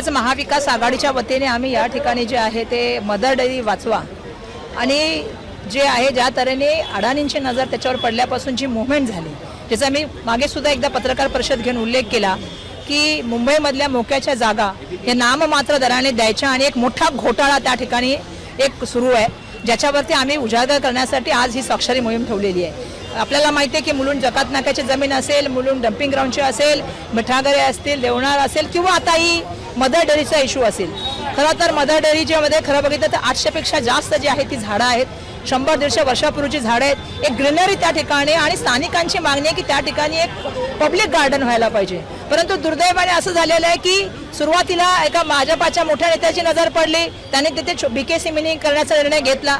आज महाविकास आघाडीच्या वतीने आम्ही या ठिकाणी जे आहे ते मदर डेअरी वाचवा आणि जे आहे ज्या तऱ्हेने अडाणींची नजर त्याच्यावर पडल्यापासून जी मुवमेंट झाली, त्याचा मी मागे सुद्धा एकदा पत्रकार परिषद घेऊन उल्लेख केला की मुंबईमधल्या मोक्याच्या जागा हे नाममात्र दराने द्यायच्या आणि एक मोठा घोटाळा त्या ठिकाणी एक सुरू आहे, ज्याच्यावरती आम्ही उजागर करण्यासाठी आज ही स्वाक्षरी मोहीम ठेवलेली आहे. आपल्याला माहिती आहे की मुलुंड जकात नाक्याची जमीन असेल, मुलुंड डम्पिंग ग्राउंडची असेल, मिठागरे असतील, देवनार असेल किंवा आता ही मदर डेअरीचा इश्यू असेल. खरं तर मदर डेअरीच्यामध्ये खरं बघितलं तर 800पेक्षा जास्त जी आहे ती झाडं आहेत, 100-150 वर्षापूर्वीची झाडं आहेत, एक ग्रीनरी त्या ठिकाणी आणि स्थानिकांची मागणी आहे की त्या ठिकाणी एक पब्लिक गार्डन व्हायला पाहिजे. परंतु दुर्दैवाने असं झालेलं आहे की सुरुवातीला एका भाजपाच्या मोठ्या नेत्याची नजर पडली, त्यांनी तिथे बीकेसी मिनी करण्याचा निर्णय घेतला.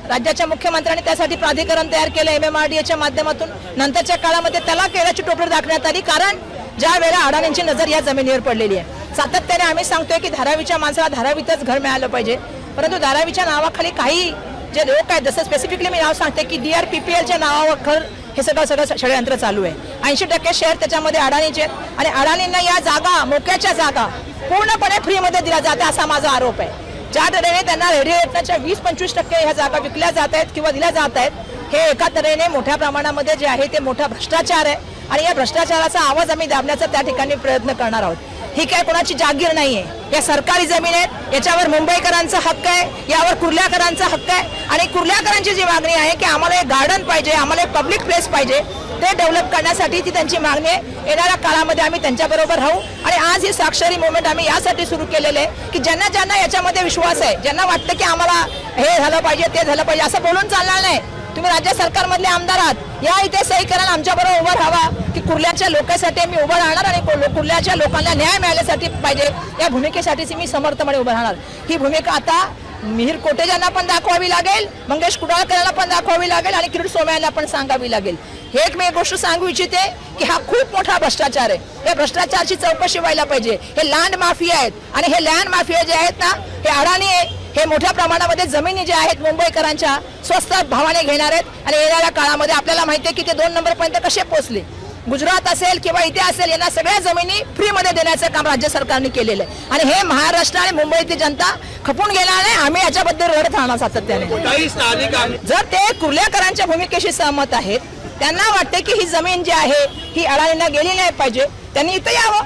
राज्याच्या मुख्यमंत्र्यांनी त्यासाठी प्राधिकरण तयार केलं MMRDAच्या माध्यमातून. नंतरच्या काळामध्ये त्याला केळाची टोपली दाखवण्यात आली, कारण ज्या वेळेला अडाणींची नजर या जमिनीवर पडलेली आहे. सातत्याने आम्ही सांगतोय की धारावीच्या माणसाला धारावीतच घर मिळालं पाहिजे, परंतु धारावीच्या नावाखाली काही जे लोक आहेत, जसं स्पेसिफिकली मी नाव सांगते की DRPPLच्या नावावर हे सगळं षडयंत्र चालू आहे. 80% शेअर त्याच्यामध्ये अडाणीचे आहेत आणि अडाणींना या जागा, मोक्याच्या जागा पूर्णपणे फ्रीमध्ये दिल्या जाते असा माझा आरोप आहे. ज्या तऱ्हेने त्यांना रेडिएटच्या 20-25% ह्या जागा विकल्या जात आहेत किंवा दिल्या जात आहेत, हे एका तऱ्हेने मोठ्या प्रमाणामध्ये जे आहे ते मोठा भ्रष्टाचार आहे आणि या भ्रष्टाचाराचा आवाज आम्ही दाबण्याचा त्या ठिकाणी प्रयत्न करणार आहोत. ही काय कोणाची जागीर नाहीये, या सरकारी जमीन आहेत, याच्यावर मुंबईकरांचा हक्क आहे, यावर कुर्ल्याकरांचा हक्क आहे आणि कुर्ल्याकरांची जी मागणी आहे की आम्हाला एक गार्डन पाहिजे, आम्हाला एक पब्लिक प्लेस पाहिजे, ते डेव्हलप करण्यासाठी ती त्यांची मागणी आहे. येणाऱ्या काळामध्ये आम्ही त्यांच्याबरोबर राहू आणि आज ही स्वाक्षरी मुवमेंट आम्ही यासाठी सुरू केलेलं आहे की ज्यांना याच्यामध्ये विश्वास आहे, ज्यांना वाटतं की आम्हाला हे झालं पाहिजे, ते झालं पाहिजे, असं बोलून चालणार नाही. तुम्ही राज्य सरकारमधले आमदार आहात, या इथे सही करायला आमच्याबरोबर उभं राहावा की कुर्ल्याच्या लोकांसाठी मी उभं राहणार आणि कुर्ल्याच्या लोकांना न्याय मिळाल्यासाठी पाहिजे या भूमिकेसाठीच मी समर्थपणे उभं राहणार. ही भूमिका आता मिहिर कोटेजांना पण दाखवावी लागेल, मंगेश कुडाळकरांना पण दाखवावी लागेल आणि किरीट सोमय्यांना पण सांगावी लागेल. हे एक मी गोष्ट सांगू इच्छिते की हा खूप मोठा भ्रष्टाचार आहे, या भ्रष्टाचाराची चौकशी व्हायला पाहिजे. हे लँड माफिया आहेत आणि हे लँड माफिया जे आहेत ना, हे अडाणी आहे, हे मोठ्या प्रमाणामध्ये जमिनी ज्या आहेत मुंबईकरांच्या स्वस्त भावाने घेणार आहेत आणि येणाऱ्या काळामध्ये आपल्याला माहिती आहे की ते 2 नंबरपर्यंत कसे पोहोचले. गुजरात असेल किंवा इथे असेल, यांना सगळ्या जमिनी फ्रीमध्ये देण्याचं काम राज्य सरकारने केलेलं आहे आणि हे महाराष्ट्र आणि मुंबईतली जनता खपून गेला नाही. आम्ही याच्याबद्दल रडत राहणार सातत्याने. जर ते कुर्ल्याकरांच्या भूमिकेशी सहमत आहेत, त्यांना वाटते की ही जमीन जी आहे ही अडाणींना गेली नाही पाहिजे, त्यांनी इथं यावं.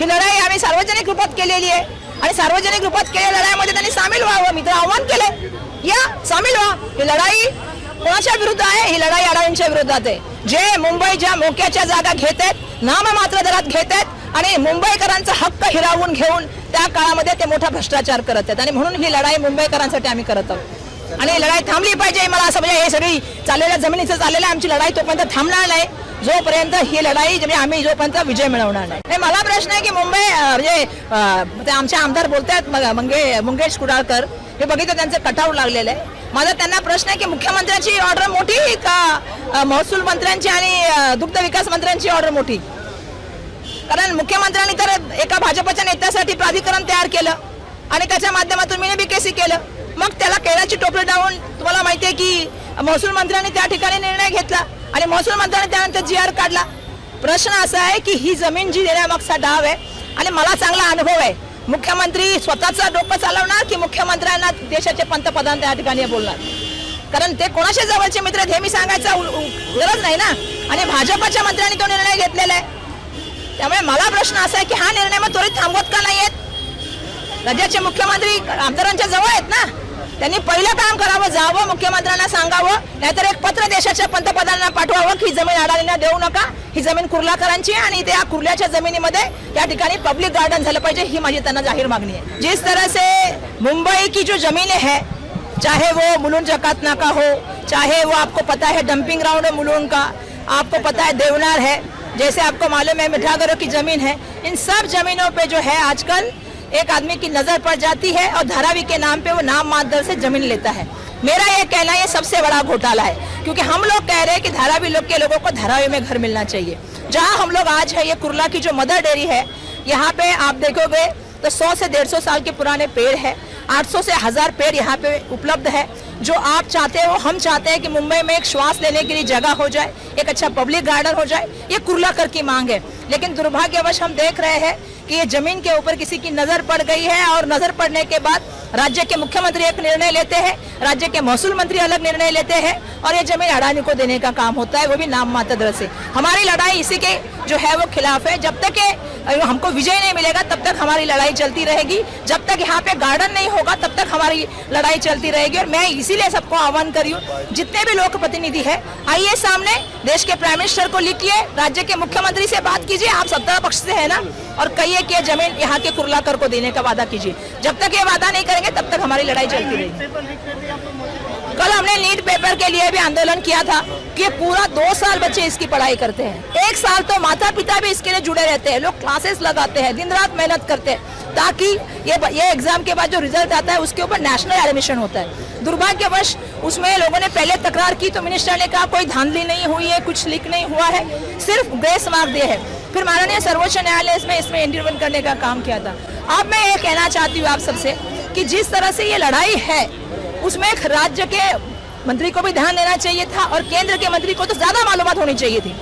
ही लढाई आम्ही सार्वजनिक रूपात केलेली आहे आणि सार्वजनिक रूपात केलेल्या लढाईमध्ये त्यांनी सामील व्हावं. मी तर आव्हान केलंय, या सामील व्हा. ही लढाई कोणाच्या विरुद्ध आहे? ही लढाई अडाणींच्या विरोधात आहे, जे मुंबईच्या मोक्याच्या जागा घेत आहेत, नाममात्र दरात घेत आहेत आणि मुंबईकरांचा हक्क हिरावून घेऊन त्या काळामध्ये ते मोठा भ्रष्टाचार करत आहेत आणि म्हणून ही लढाई मुंबईकरांसाठी आम्ही करत आहोत आणि ही लढाई थांबली पाहिजे. मला असं म्हणजे हे सगळी चाललेल्या जमिनीचं चाललेलं आमची लढाई तोपर्यंत थांबणार नाही जोपर्यंत ही लढाई म्हणजे आम्ही जोपर्यंत विजय मिळवणार नाही. मला प्रश्न आहे की मुंबई म्हणजे आमचे आमदार बोलतात मंगेश कुडाळकर, हे बघितलं त्यांचं कटाव लागलेलं आहे. माझा त्यांना प्रश्न आहे की मुख्यमंत्र्यांची ऑर्डर मोठी का महसूल मंत्र्यांची आणि दुग्ध विकास मंत्र्यांची ऑर्डर मोठी? कारण मुख्यमंत्र्यांनी तर एका भाजपच्या नेत्यासाठी प्राधिकरण तयार केलं आणि त्याच्या माध्यमातून मिनी बीकेसी केलं, मग त्याला केळाची टोपली डावून तुम्हाला माहिती आहे की महसूल मंत्र्यांनी त्या ठिकाणी निर्णय घेतला आणि महसूल मंत्र्यांनी त्यानंतर GR काढला. प्रश्न असा आहे की ही जमीन जी देण्यामागचा डाव आहे आणि मला चांगला अनुभव आहे. मुख्यमंत्री स्वतःचं डोकं चालवणार की मुख्यमंत्र्यांना देशाचे पंतप्रधान त्या ठिकाणी बोलणार? कारण ते कोणाच्या जवळचे मित्र आहेत हे मी सांगायचं गरज नाही ना, आणि भाजपच्या मंत्र्यांनी तो निर्णय घेतलेला आहे. त्यामुळे मला प्रश्न असा आहे की हा निर्णय मग त्वरित थांबवत का नाही आहेत? राज्याचे मुख्यमंत्री आमदारांच्या जवळ आहेत ना, त्यांनी पहिलं काम करावं, जावं मुख्यमंत्र्यांना सांगावं, नाहीतर एक पत्र देशाच्या पंतप्रधानांना पाठवावं की जमीन अडाणींना देऊ नका, ही जमीन कुर्लाकरांची आणि त्या कुर्ल्याच्या जमिनीमध्ये या ठिकाणी पब्लिक गार्डन झालं पाहिजे, ही माझी त्यांना जाहीर मागणी है. जिस तरह से मुंबई की जो जमीनें हैं, चाहे वो मुलुंड जकात नाका हो, चाहे वो आपको पता है डंपिंग ग्राउंड है मुलुंड का, आपको पता है देवनार है, जैसे आपको मालूम है मिठागरों की जमीन है, इन सब जमीनों पे जो है आजकल एक आदमी की नजर पड़ जाती है और धारावी के नाम पे वो नाम मात्र से जमीन लेता है. मेरा ये कहना है ये सबसे बड़ा घोटाला है, क्योंकि हम लोग कह रहे हैं कि धारावी लोग के लोगों को धारावी में घर मिलना चाहिए. जहां हम लोग आज है, ये कुर्ला की जो मदर डेयरी है, यहाँ पे आप देखोगे तो 100 से 150 साल के पुराने पेड़ है, 800 से 1000 पेड़ यहाँ पे उपलब्ध है जो आप चाहते हो, हम चाहते हैं कि मुंबई में एक श्वास लेने के लिए जगह हो जाए, एक अच्छा पब्लिक गार्डन हो जाए, ये कुर्लाकर की मांग है। लेकिन दुर्भाग्यवश हम देख रहे हैं कि ये जमीन के ऊपर किसी की नजर पड़ गई है और नजर पड़ने के बाद राज्य के मुख्यमंत्री एक निर्णय लेते हैं, राज्य के महसूल मंत्री अलग निर्णय लेते हैं और ये जमीन अडानी को देने का काम होता है, वो भी नाम मात्र दर से। हमारी लड़ाई इसी के जो है वो खिलाफ है। जब तक हमको विजय नहीं मिलेगा तब तक हमारी लड़ाई चलती रहेगी, जब तक यहाँ पे गार्डन नहीं होगा तब तक हमारी लड़ाई चलती रहेगी। और मैं इसीलिए सबको आह्वान करी हूँ, जितने भी लोक प्रतिनिधि है, आइए सामने, देश के प्राइम मिनिस्टर को लिखिए, राज्य के मुख्यमंत्री से बात कीजिए, आप सत्ता पक्ष से है ना, और कहिए कि जमीन यहाँ के कुर्लाकर को देने का वादा कीजिए। जब तक ये वादा नहीं करेंगे तब तक हमारी लड़ाई चलती रहेगी। कल हमने नीट पेपर के लिए भी आंदोलन किया था कि पूरा 2 साल बच्चे इसकी पढ़ाई करते हैं, 1 साल तो माता पिता भी इसके लिए जुड़े रहते हैं, लोग क्लासेस लगाते हैं, दिन रात मेहनत करते हैं ताकि ये एग्जाम के बाद जो रिजल्ट आता है उसके ऊपर नेशनल एडमिशन होता है। दुर्भाग्यवश उसमें लोगों ने पहले तकरार की तो मिनिस्टर ने कहा कोई धांधली नहीं हुई है, कुछ लीक नहीं हुआ है, सिर्फ ग्रेस मार्क दिए है। फिर माननीय सर्वोच्च न्यायालय इसमें इंटरवेन करने का काम किया था। अब मैं ये कहना चाहती हूँ आप सबसे कि जिस तरह से ये लड़ाई है उसमें एक राज्य के मंत्री को भी ध्यान देना चाहिए था और केंद्र के मंत्री को तो ज्यादा मालूमात होनी चाहिए थी।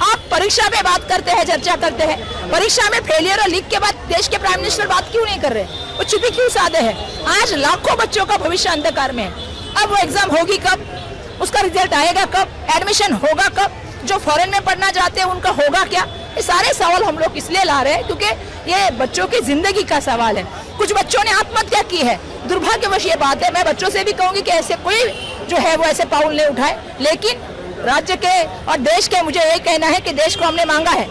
आप परीक्षा पे बात करते हैं, चर्चा करते हैं, परीक्षा में फेलियर और लीक के बाद देश के प्राइम मिनिस्टर बात क्यों नहीं कर रहे, वो चुप्पी क्यों साधे हैं? आज लाखों बच्चों का भविष्य अंधकार में है। अब वो एग्जाम होगी कब, उसका रिजल्ट आएगा कब, एडमिशन होगा कब, जो फॉरेन में पढ़ना चाहते हैं उनका होगा क्या? ये सारे सवाल हम लोग इसलिए ला रहे हैं क्योंकि ये बच्चों की जिंदगी का सवाल है। कुछ बच्चों ने आत्महत्या की है, दुर्भाग्यवश ये बात है। मैं बच्चों से भी कहूंगी कि ऐसे कोई जो है वो ऐसे पाउल नहीं उठाए, लेकिन राज्य के और देश के मुझे यही कहना है कि देश को हमने मांगा है,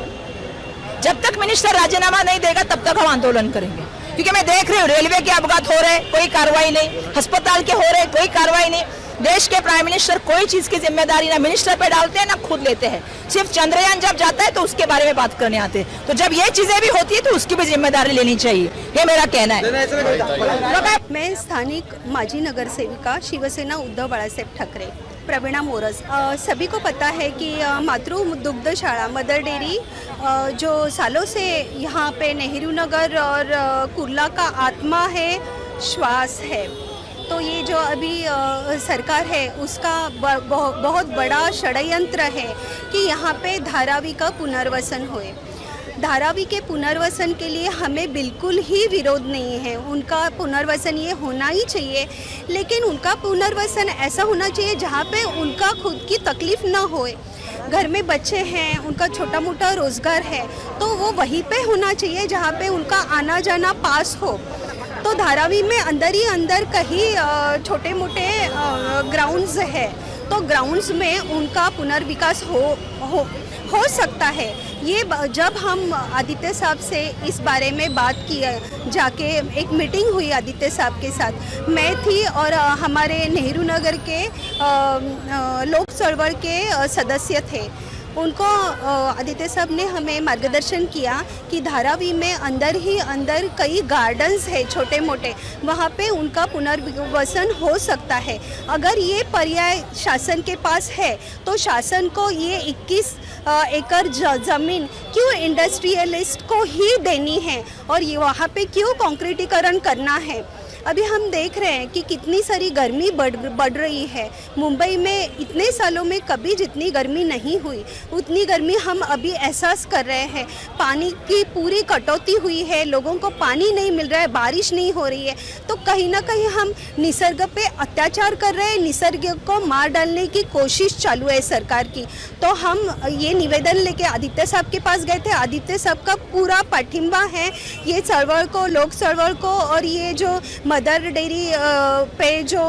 जब तक मिनिस्टर राजीनामा नहीं देगा तब तक हम आंदोलन करेंगे। क्योंकि मैं देख रही हूँ रेलवे के अपघात हो रहे, कोई कार्रवाई नहीं, अस्पताल के हो रहे, कोई कार्रवाई नहीं। देश के प्राइम मिनिस्टर कोई चीज की जिम्मेदारी ना मिनिस्टर पे डालते हैं ना खुद लेते हैं। सिर्फ चंद्रयान जब जाता है तो उसके बारे में बात करने आते हैं, तो जब ये चीजें भी होती है तो उसकी भी जिम्मेदारी लेनी चाहिए, ये मेरा कहना है। मैं स्थानिक माजी नगर सेविका शिवसेना उद्धव बाळासाहेब ठाकरे प्रवीणा मोरस। सभी को पता है कि मातृ दुग्धशाला मदर डेयरी जो सालों से यहाँ पे नेहरू नगर और कुर्ला का आत्मा है, श्वास है। तो ये जो अभी सरकार है उसका बहुत बड़ा षड्यंत्र है कि यहाँ पे धारावी का पुनर्वसन होए। धारावी के पुनर्वसन के लिए हमें बिल्कुल ही विरोध नहीं है, उनका पुनर्वसन ये होना ही चाहिए, लेकिन उनका पुनर्वसन ऐसा होना चाहिए जहाँ पे उनका खुद की तकलीफ़ ना होए। घर में बच्चे हैं, उनका छोटा मोटा रोज़गार है, तो वो वहीं पे होना चाहिए जहाँ पे उनका आना जाना पास हो। तो धारावी में अंदर ही अंदर कहीं छोटे मोटे ग्राउंड्स है, तो ग्राउंड्स में उनका पुनर्विकास हो सकता है। ये जब हम आदित्य साहब से इस बारे में बात किया, जाके एक मीटिंग हुई आदित्य साहब के साथ, मैं थी और हमारे नेहरू नगर के लोक चळवळ के सदस्य थे। उनको आदित्य साहब ने हमें मार्गदर्शन किया कि धारावी में अंदर ही अंदर कई गार्डन्स है छोटे मोटे, वहाँ पे उनका पुनर्वसन हो सकता है। अगर ये पर्याय शासन के पास है तो शासन को ये 21 एकड़ ज़मीन क्यों इंडस्ट्रियलिस्ट को ही देनी है और ये वहाँ पे क्यों कंक्रीटीकरण करना है? अभी हम देख रहे हैं कि कितनी सारी गर्मी बढ़ रही है। मुंबई में इतने सालों में कभी जितनी गर्मी नहीं हुई उतनी गर्मी हम अभी एहसास कर रहे हैं। पानी की पूरी कटौती हुई है, लोगों को पानी नहीं मिल रहा है, बारिश नहीं हो रही है, तो कहीं ना कहीं हम निसर्ग पे अत्याचार कर रहे हैं, निसर्ग को मार डालने की कोशिश चालू है सरकार की। तो हम ये निवेदन लेके आदित्य साहब के पास गए थे। आदित्य साहब का पूरा पाठिंबा है ये चळवळ को, लोक चळवळ को, और ये जो मदर डेयरी पे जो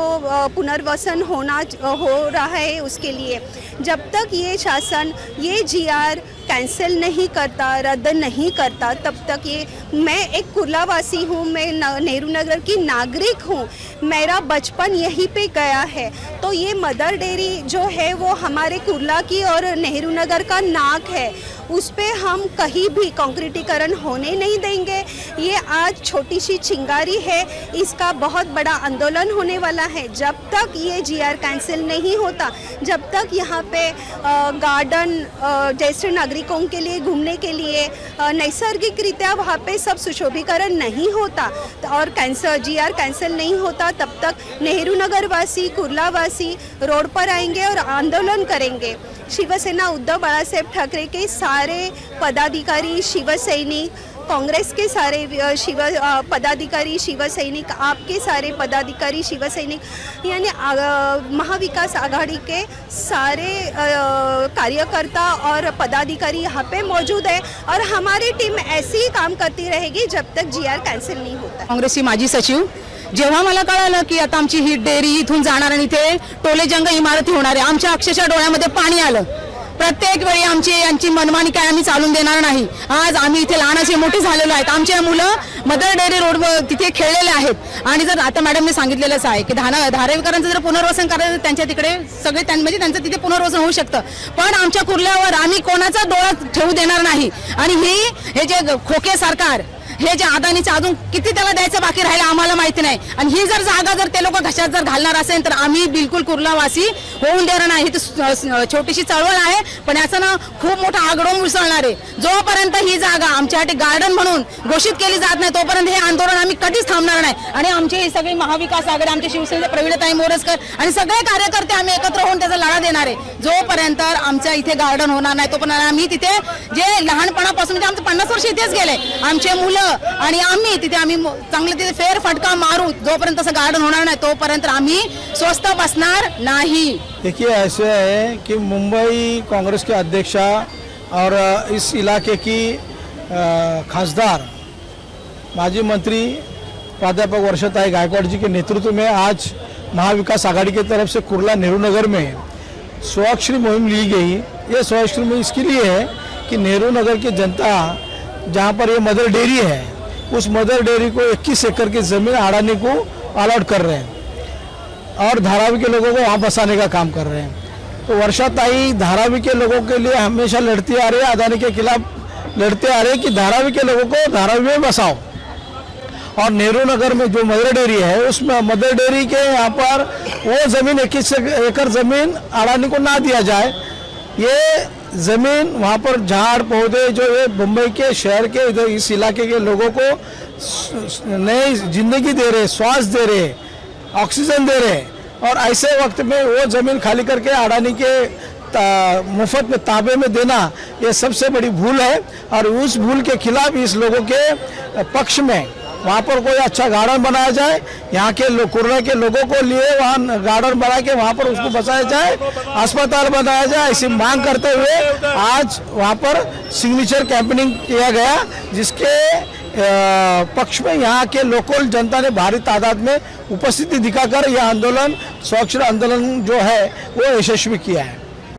पुनर्वसन हो रहा है उसके लिए। जब तक ये शासन ये GR कैंसिल नहीं करता, रद्द नहीं करता, तब तक ये, मैं एक कुर्लावासी हूँ, मैं नेहरू नगर की नागरिक हूँ, मेरा बचपन यहीं पे गया है, तो ये मदर डेयरी जो है वो हमारे कुर्ला की और नेहरू नगर का नाक है, उस पे हम कहीं भी कंक्रीटीकरण होने नहीं देंगे। ये आज छोटी सी चिंगारी है, इसका बहुत बड़ा आंदोलन होने वाला है। जब तक ये GR कैंसिल नहीं होता, जब तक यहाँ पे गार्डन ज्येष्ठ नागरिकों के लिए घूमने के लिए नैसर्गिक रीत्या वहाँ पे सब सुशोभीकरण नहीं होता और GR कैंसिल नहीं होता, तब तक नेहरू नगर वासी, कुर्ला वासी रोड पर आएंगे और आंदोलन करेंगे। शिवसेना उद्धव बाळासाहेब ठाकरे के सारे पदाधिकारी, शिवसैनिक, कांग्रेस के सारे पदाधिकारी, शिवसैनिक, आपके सारे पदाधिकारी, शिवसैनिक यानी महाविकास आघाड़ी के सारे कार्यकर्ता और पदाधिकारी यहाँ पे मौजूद है और हमारी टीम ऐसे ही काम करती रहेगी जब तक GR कॅन्सल नहीं होता। काँग्रेसची माजी सचिव, जेव्हा मला कळालं की आता आमची ही डेअरी इथून जाणार आणि इथे टोलेजंग इमारती होणार आहे, आमच्या अक्षरशः डोळ्यामध्ये पाणी आलं। प्रत्येक वेळी यांची मनमानी काय आम्ही चालून देणार नाही। आज आम्ही इथे लहानाचे मोठे झालेलो आहेत, आमचे मुलं मदर डेअरी रोडवर तिथे खेळलेले आहेत आणि जर आता मॅडमने सांगितलेलंच आहे की धारावीकरांचं जर पुनर्वसन करायचं त्यांच्या तिकडे सगळे म्हणजे त्यांचं तिथे पुनर्वसन होऊ शकतं, पण आमच्या कुर्ल्यावर आम्ही कोणाचा डोळा ठेवू देणार नाही। आणि हे जे खोके सरकार, हे जे अदानीचे अजून किती त्याला द्यायचं बाकी राहिलं आम्हाला माहिती नाही आणि ही जर जागा जर ते लोक घशात जर घालणार असेल तर आम्ही बिलकुल कुर्लावासी होऊन देणार नाही। ही छोटीशी चळवळ आहे पण याचं ना खूप मोठा आगडोंब उसळणार आहे। जोपर्यंत ही जागा आमच्यासाठी गार्डन म्हणून घोषित केली जात नाही तोपर्यंत हे आंदोलन आम्ही कधीच थांबणार नाही आणि आमचे सगळे महाविकास आघाडी, आमचे शिवसेनेचे प्रवीणताई मोरजकर आणि सगळे कार्यकर्ते आम्ही एकत्र होऊन त्याचा लढा देणार आहे। जोपर्यंत आमच्या इथे गार्डन होणार नाही तोपर्यंत आम्ही तिथे जे लहानपणापासून म्हणजे आमचं 50 वर्ष इथेच गेले, आमचे मुलं आणि आम्ही तिथे चांगले तिथे फेर फटका मारू। जोपर्यंत असं गार्डन होणार नाही तोपर्यंत आम्ही स्वस्थ बसणार नाही। देखिए ऐसे है कि मुंबई कांग्रेस के अध्यक्षा और इस इलाके की खासदार माजी मंत्री प्राध्यापक वर्षाताई गायकवाड़ जी के नेतृत्व में आज महाविकास आघाड़ी की तरफ से कुर्ला नेहरू नगर में स्वच्छता मुहिम ली गई। ये स्वच्छता मुहिम इसके लिए है कि नेहरू नगर की जनता जहाँ पर ये मदर डेयरी है उस मदर डेयरी को 21 एकड़ की ज़मीन अडानी को अलॉट कर रहे हैं और धारावी के लोगों को वहाँ बसाने का काम कर रहे हैं। तो वर्षाताई धारावी के लोगों के लिए हमेशा लड़ती आ रही है, अदानी के खिलाफ लड़ते आ रहे हैं कि धारावी के लोगों को धारावी में बसाओ। और नेहरू नगर में जो मदर डेयरी है उस मदर डेयरी के यहाँ पर वो ज़मीन 21 एकड़ ज़मीन अडानी को ना दिया जाए। ये ज़मीन वहाँ पर झाड़ पौधे जो ये मुंबई के शहर के इधर इस इलाके के लोगों को नई जिंदगी दे रहे, श्वास दे रहे, ऑक्सीजन दे रहे और ऐसे वक्त में वो ज़मीन खाली करके अडानी के मुफ्त में ताबे में देना ये सबसे बड़ी भूल है। और उस भूल के खिलाफ इस लोगों के पक्ष में वहाँ पर कोई अच्छा गार्डन बनाया जाए, यहाँ के कुर्ला के लोगों को लिए वहाँ गार्डन बना के वहाँ पर उसको बसाया जाए, अस्पताल बनाया जाए, ऐसी मांग करते हुए आज वहाँ पर सिग्नेचर कैंपेनिंग किया गया जिसके पक्ष में यहाँ के लोकल जनता ने भारी तादाद में उपस्थिति दिखाकर यह आंदोलन स्वच्छ आंदोलन जो है वो यशस्वी किया है।